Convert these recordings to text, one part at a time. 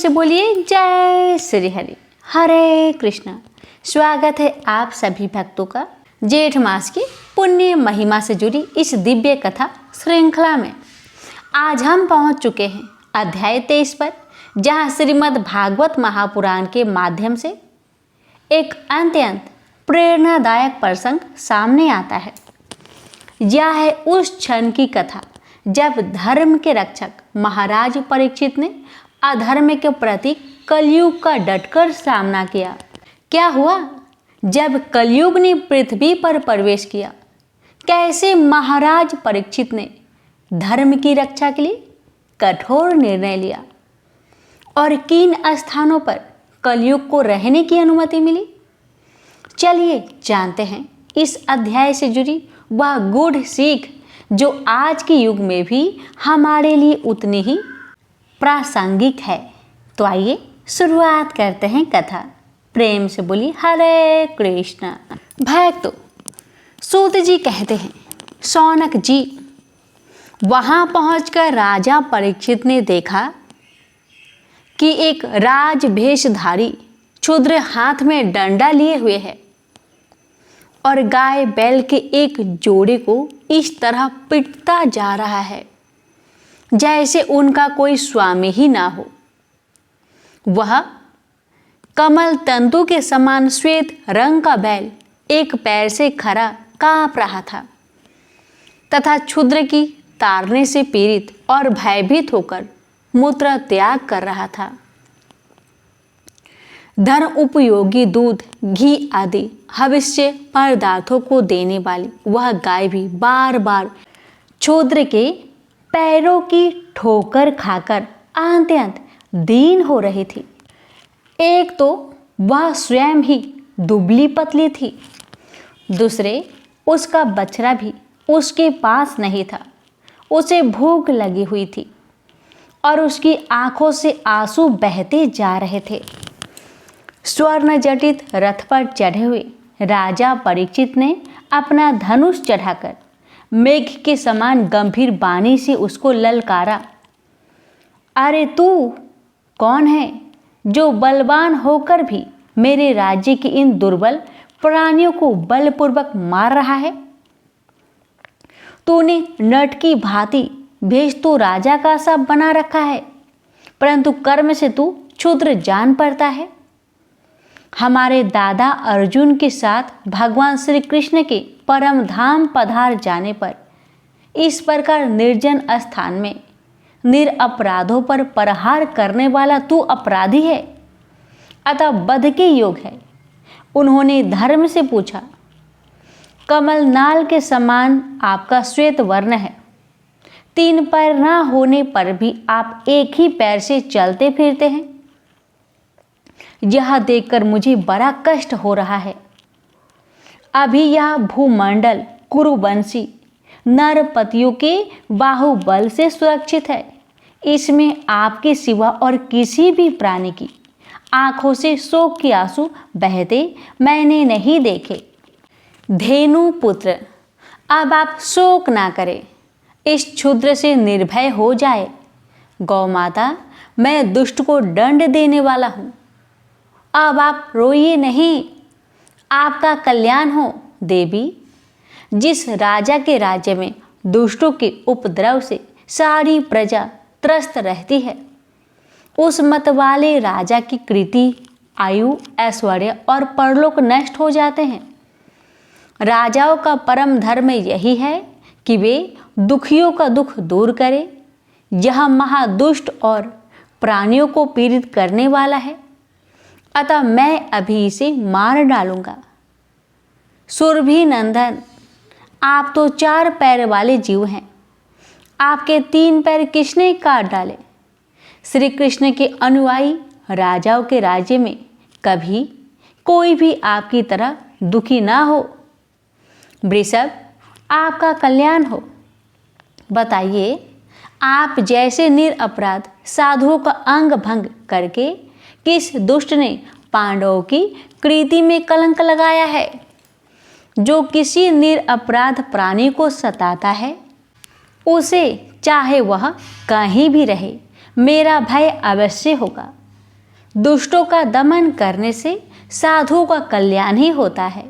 से बोलिए जय श्री हरि। हरे कृष्णा। स्वागत है आप सभी भक्तों का जेठ मास की पुण्य महिमा से जुड़ी इस दिव्य कथा श्रृंखला में। आज हम पहुंच चुके हैं अध्याय 23 पर, जहां श्रीमद् भागवत महापुराण के माध्यम से एक अत्यंत प्रेरणादायक प्रसंग सामने आता है। यह है उस क्षण की कथा जब धर्म के रक्षक महाराज परीक्षित ने अधर्म के प्रति कलयुग का डटकर सामना किया। क्या हुआ जब कलयुग ने पृथ्वी पर प्रवेश किया? कैसे महाराज परीक्षित ने धर्म की रक्षा के लिए कठोर निर्णय लिया और किन स्थानों पर कलयुग को रहने की अनुमति मिली? चलिए जानते हैं इस अध्याय से जुड़ी वह गूढ़ सीख जो आज के युग में भी हमारे लिए उतनी ही प्रासंगिक है। तो आइए शुरुआत करते हैं कथा। प्रेम से बोलिए हरे कृष्णा। भक्तों, सूत जी कहते हैं, शौनक जी, वहां पहुंचकर राजा परीक्षित ने देखा कि एक राजभेषधारी क्षुद्र हाथ में डंडा लिए हुए है और गाय बैल के एक जोड़े को इस तरह पीटता जा रहा है जैसे उनका कोई स्वामी ही ना हो। वह कमल तंतु के समान श्वेत रंग का बैल एक पैर से खड़ा कांप रहा था तथा क्षुद्र की ताड़ने से पीड़ित और भयभीत होकर मूत्र त्याग कर रहा था। धर्म उपयोगी दूध, घी आदि हविष्य पदार्थों को देने वाली वह गाय भी बार बार क्षुद्र के पैरों की ठोकर खाकर अत्यंत दीन हो रही थी। एक तो वह स्वयं ही दुबली पतली थी, दूसरे उसका बछड़ा भी उसके पास नहीं था। उसे भूख लगी हुई थी और उसकी आंखों से आंसू बहते जा रहे थे। स्वर्ण जटित रथ पर चढ़े हुए राजा परीक्षित ने अपना धनुष चढ़ाकर मेघ के समान गंभीर वाणी से उसको ललकारा। अरे तू कौन है जो बलवान होकर भी मेरे राज्य के इन दुर्बल प्राणियों को बलपूर्वक मार रहा है? तूने नट की भांति भेष तो राजा का सा बना रखा है, परंतु कर्म से तू क्षुद्र जान पड़ता है। हमारे दादा अर्जुन के साथ भगवान श्री कृष्ण के परम धाम पधार जाने पर इस प्रकार निर्जन स्थान में निरपराधों पर प्रहार करने वाला तू अपराधी है, अतः वध के योग है। उन्होंने धर्म से पूछा, कमल नाल के समान आपका श्वेत वर्ण है, 3 पैर ना होने पर भी आप एक ही पैर से चलते फिरते हैं। यह देखकर मुझे बड़ा कष्ट हो रहा है। अभी यह भूमंडल कुरुवंशी नरपतियों के बाहुबल से सुरक्षित है। इसमें आपके सिवा और किसी भी प्राणी की आंखों से शोक के आंसू बहते मैंने नहीं देखे। धेनु पुत्र, अब आप शोक ना करें, इस क्षुद्र से निर्भय हो जाए। गौ माता, मैं दुष्ट को दंड देने वाला हूँ, अब आप रोइए नहीं, आपका कल्याण हो। देवी, जिस राजा के राज्य में दुष्टों के उपद्रव से सारी प्रजा त्रस्त रहती है, उस मतवाले राजा की कृति, आयु, ऐश्वर्य और परलोक नष्ट हो जाते हैं। राजाओं का परम धर्म यही है कि वे दुखियों का दुख दूर करें। यह महादुष्ट और प्राणियों को पीड़ित करने वाला है, अतः मैं अभी इसे मार डालूंगा। सुरभि नंदन, आप तो 4 पैर वाले जीव हैं, आपके 3 पैर किसने काट डाले? श्री कृष्ण के अनुयायी राजाओं के राज्य में कभी कोई भी आपकी तरह दुखी ना हो। वृषभ, आपका कल्याण हो। बताइए, आप जैसे निरपराध साधुओं का अंग भंग करके किस दुष्ट ने पांडवों की कृति में कलंक लगाया है? जो किसी निरपराध प्राणी को सताता है, उसे चाहे वह कहीं भी रहे, मेरा भय अवश्य होगा। दुष्टों का दमन करने से साधुओं का कल्याण ही होता है।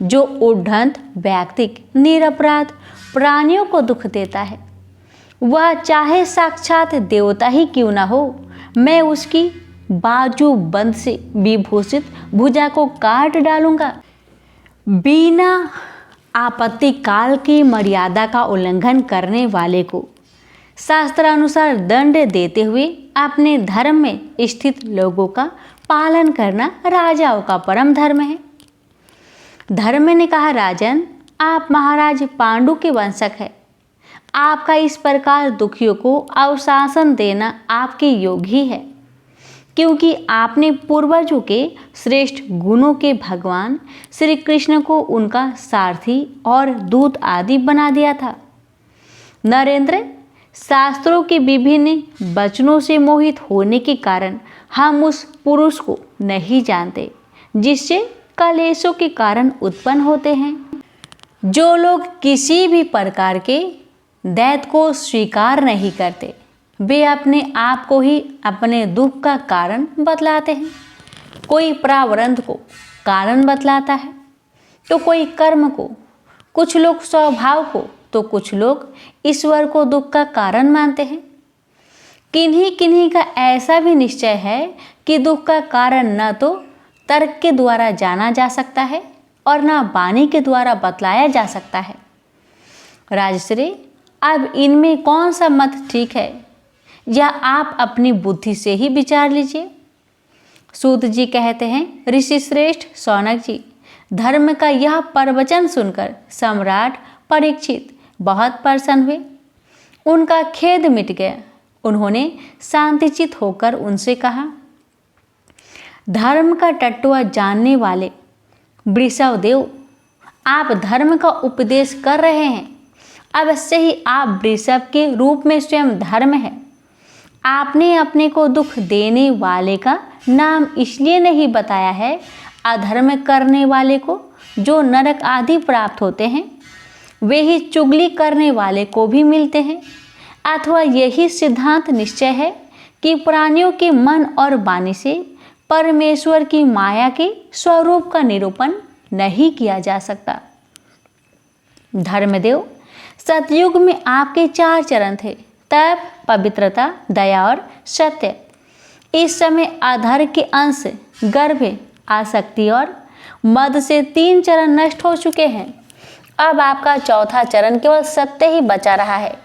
जो उद्धंत व्यक्ति निरपराध प्राणियों को दुख देता है, वह चाहे साक्षात देवता ही क्यों न हो, मैं उसकी बाजू बंद से विभूषित भुजा को काट डालूंगा। बिना आपत्ति काल की मर्यादा का उल्लंघन करने वाले को शास्त्रानुसार दंड देते हुए अपने धर्म में स्थित लोगों का पालन करना राजाओं का परम धर्म है। धर्म ने कहा, राजन, आप महाराज पांडु के वंशक हैं। आपका इस प्रकार दुखियों को अवशासन देना आपके योग ही है, क्योंकि आपने पूर्वजों के श्रेष्ठ गुणों के भगवान श्री कृष्ण को उनका सारथी और दूत आदि बना दिया था। नरेंद्र, शास्त्रों के विभिन्न वचनों से मोहित होने के कारण हम उस पुरुष को नहीं जानते जिससे कलेशों के कारण उत्पन्न होते हैं। जो लोग किसी भी प्रकार के दैत्य को स्वीकार नहीं करते, वे अपने आप को ही अपने दुख का कारण बतलाते हैं। कोई प्रारब्ध को कारण बतलाता है तो कोई कर्म को, कुछ लोग स्वभाव को तो कुछ लोग ईश्वर को दुख का कारण मानते हैं। किन्हीं किन्हीं का ऐसा भी निश्चय है कि दुख का कारण न तो तर्क के द्वारा जाना जा सकता है और न वाणी के द्वारा बतलाया जा सकता है। राजश्री, अब इनमें कौन सा मत ठीक है, या आप अपनी बुद्धि से ही विचार लीजिए। सूत जी कहते हैं, ऋषि श्रेष्ठ शौनक जी, धर्म का यह प्रवचन सुनकर सम्राट परीक्षित बहुत प्रसन्न हुए। उनका खेद मिट गया। उन्होंने शांतिचित होकर उनसे कहा, धर्म का टट्टुआ जानने वाले वृषभदेव, आप धर्म का उपदेश कर रहे हैं। अवश्य ही आप वृषभ के रूप में स्वयं धर्म है। आपने अपने को दुख देने वाले का नाम इसलिए नहीं बताया है, अधर्म करने वाले को जो नरक आदि प्राप्त होते हैं वे ही चुगली करने वाले को भी मिलते हैं, अथवा यही सिद्धांत निश्चय है कि प्राणियों के मन और वाणी से परमेश्वर की माया के स्वरूप का निरूपण नहीं किया जा सकता। धर्मदेव, सतयुग में आपके 4 चरण थे, तप, पवित्रता, दया और सत्य। इस समय अधर के अंश गर्भ, आसक्ति और मद से 3 चरण नष्ट हो चुके हैं। अब आपका 4था चरण केवल सत्य ही बचा रहा है।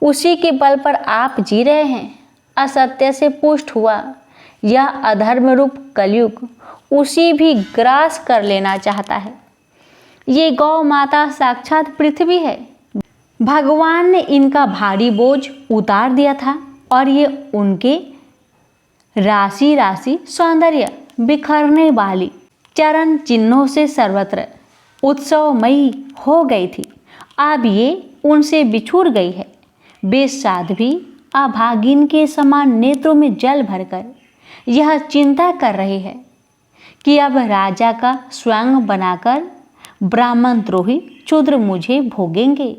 उसी के बल पर आप जी रहे हैं। असत्य से पुष्ट हुआ यह अधर्म रूप कलयुग उसी भी ग्रास कर लेना चाहता है। ये गौ माता साक्षात पृथ्वी है। भगवान ने इनका भारी बोझ उतार दिया था और ये उनके राशि राशि सौंदर्य बिखरने वाली चरण चिन्हों से सर्वत्र उत्सवमयी हो गई थी। अब ये उनसे बिछुड़ गई है। वे साध्वी अभागिन के समान नेत्रों में जल भरकर यह चिंता कर रही है कि अब राजा का स्वयं बनाकर ब्राह्मण द्रोही क्षुद्र मुझे भोगेंगे।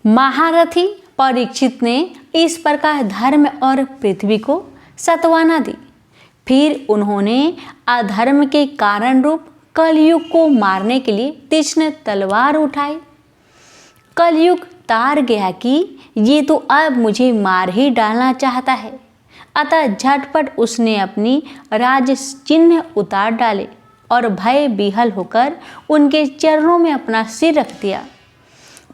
महारथी परीक्षित ने इस प्रकार धर्म और पृथ्वी को सत्वाना दी। फिर उन्होंने अधर्म के कारण रूप कलयुग को मारने के लिए तीक्ष्ण तलवार उठाई। कलयुग तार गया कि ये तो अब मुझे मार ही डालना चाहता है, अतः झटपट उसने अपनी राज चिन्ह उतार डाले और भय विहल होकर उनके चरणों में अपना सिर रख दिया।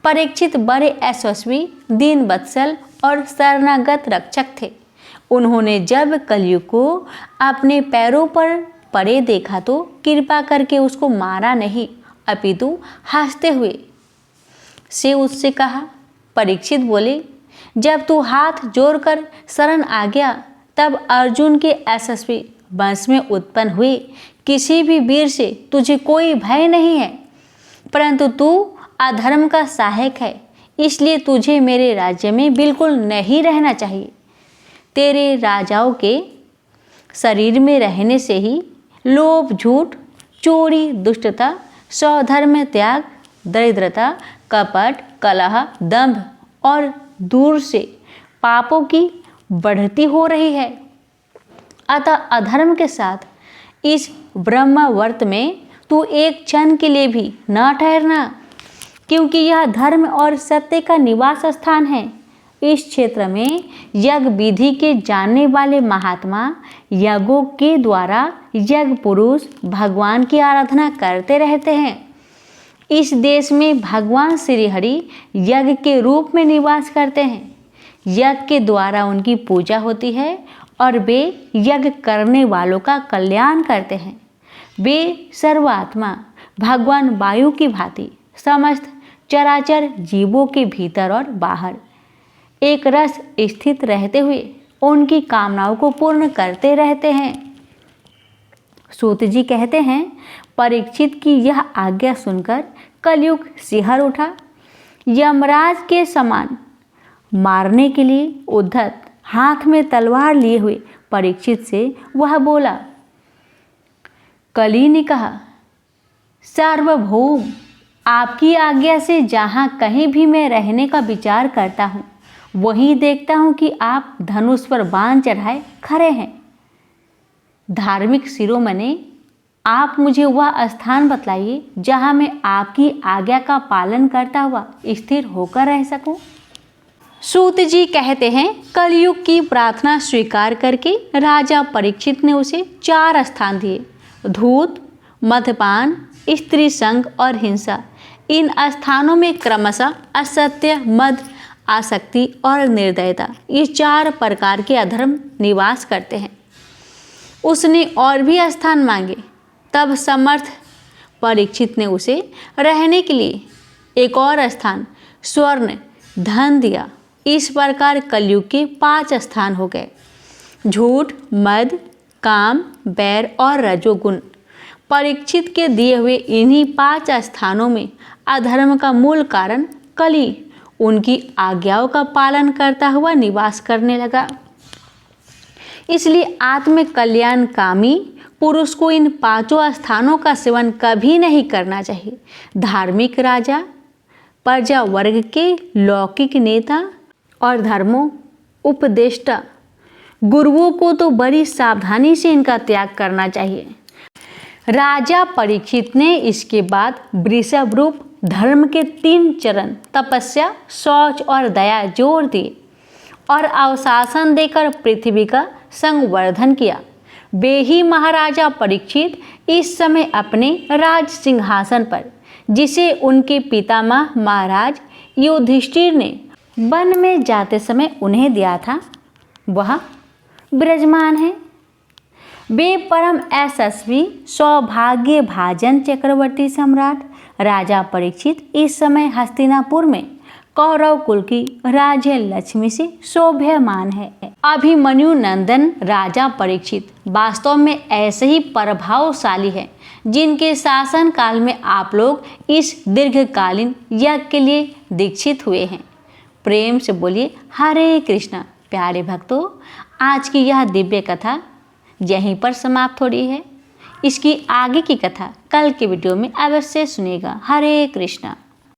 परीक्षित बड़े यशस्वी, दीन वत्सल और शरणागत रक्षक थे। उन्होंने जब कलयुग को अपने पैरों पर पड़े देखा तो कृपा करके उसको मारा नहीं, अपितु हंसते हुए से उससे कहा। परीक्षित बोले, जब तू हाथ जोड़कर शरण आ गया तब अर्जुन के यशस्वी वंश में उत्पन्न हुए किसी भी वीर से तुझे कोई भय नहीं है, परंतु तू अधर्म का सहायक है, इसलिए तुझे मेरे राज्य में बिल्कुल नहीं रहना चाहिए। तेरे राजाओं के शरीर में रहने से ही लोभ, झूठ, चोरी, दुष्टता, स्वधर्म त्याग, दरिद्रता, कपट, कलह, दंभ और दूर से पापों की बढ़ती हो रही है। अतः अधर्म के साथ इस ब्रह्मावर्त में तू एक क्षण के लिए भी न ठहरना, क्योंकि यह धर्म और सत्य का निवास स्थान है। इस क्षेत्र में यज्ञ विधि के जानने वाले महात्मा यज्ञों के द्वारा यज्ञ पुरुष भगवान की आराधना करते रहते हैं। इस देश में भगवान श्री हरि यज्ञ के रूप में निवास करते हैं। यज्ञ के द्वारा उनकी पूजा होती है और वे यज्ञ करने वालों का कल्याण करते हैं। वे सर्वात्मा भगवान वायु की भांति समस्त चराचर जीवों के भीतर और बाहर एक रस स्थित रहते हुए उनकी कामनाओं को पूर्ण करते रहते हैं। सूत जी कहते हैं, परीक्षित की यह आज्ञा सुनकर कलयुग सिहर उठा। यमराज के समान मारने के लिए उद्धत हाथ में तलवार लिए हुए परीक्षित से वह बोला। कली ने कहा, सार्वभौम, आपकी आज्ञा से जहाँ कहीं भी मैं रहने का विचार करता हूँ वहीं देखता हूँ कि आप धनुष पर बाण चढ़ाए खड़े हैं। धार्मिक शिरोमणि, आप मुझे वह स्थान बतलाइए जहाँ मैं आपकी आज्ञा का पालन करता हुआ स्थिर होकर रह सकूं। सूत जी कहते हैं, कलयुग की प्रार्थना स्वीकार करके राजा परीक्षित ने उसे 4 स्थान दिए। धूत, मद्यपान, स्त्री संग और हिंसा। इन स्थानों में क्रमशः असत्य, मद, आसक्ति और निर्दयता, ये 4 प्रकार के अधर्म निवास करते हैं। उसने और भी स्थान मांगे, तब समर्थ परीक्षित ने उसे रहने के लिए एक और स्थान स्वर्ण, धन दिया। इस प्रकार कलयुग के 5 स्थान हो गए। झूठ, मद, काम, बैर और रजोगुण। परीक्षित के दिए हुए इन्हीं 5 स्थानों में अधर्म का मूल कारण कली उनकी आज्ञाओं का पालन करता हुआ निवास करने लगा। इसलिए आत्म कल्याणकामी पुरुष को इन 5 स्थानों का सेवन कभी नहीं करना चाहिए। धार्मिक राजा, प्रजा वर्ग के लौकिक नेता और धर्मों उपदेष्टा गुरुओं को तो बड़ी सावधानी से इनका त्याग करना चाहिए। राजा परीक्षित ने इसके बाद वृषभ रूप धर्म के 3 चरण तपस्या, शौच और दया जोड़ दिए और अवशासन देकर पृथ्वी का संवर्धन किया। वे ही महाराजा परीक्षित इस समय अपने राज सिंहासन पर, जिसे उनके पितामह महाराज युधिष्ठिर ने वन में जाते समय उन्हें दिया था, वह विराजमान है। वे परम यशस्वी सौभाग्य भाजन चक्रवर्ती सम्राट राजा परीक्षित इस समय हस्तिनापुर में कौरव कुल की राज्य लक्ष्मी से शोभ्यमान है। अभिमन्यु नंदन राजा परीक्षित वास्तव में ऐसे ही प्रभावशाली है जिनके शासन काल में आप लोग इस दीर्घकालीन यज्ञ के लिए दीक्षित हुए हैं। प्रेम से बोलिए हरे कृष्णा। प्यारे भक्तों, आज की यह दिव्य कथा यहीं पर समाप्त हो रही है। इसकी आगे की कथा कल के वीडियो में अवश्य सुनिएगा। हरे कृष्णा।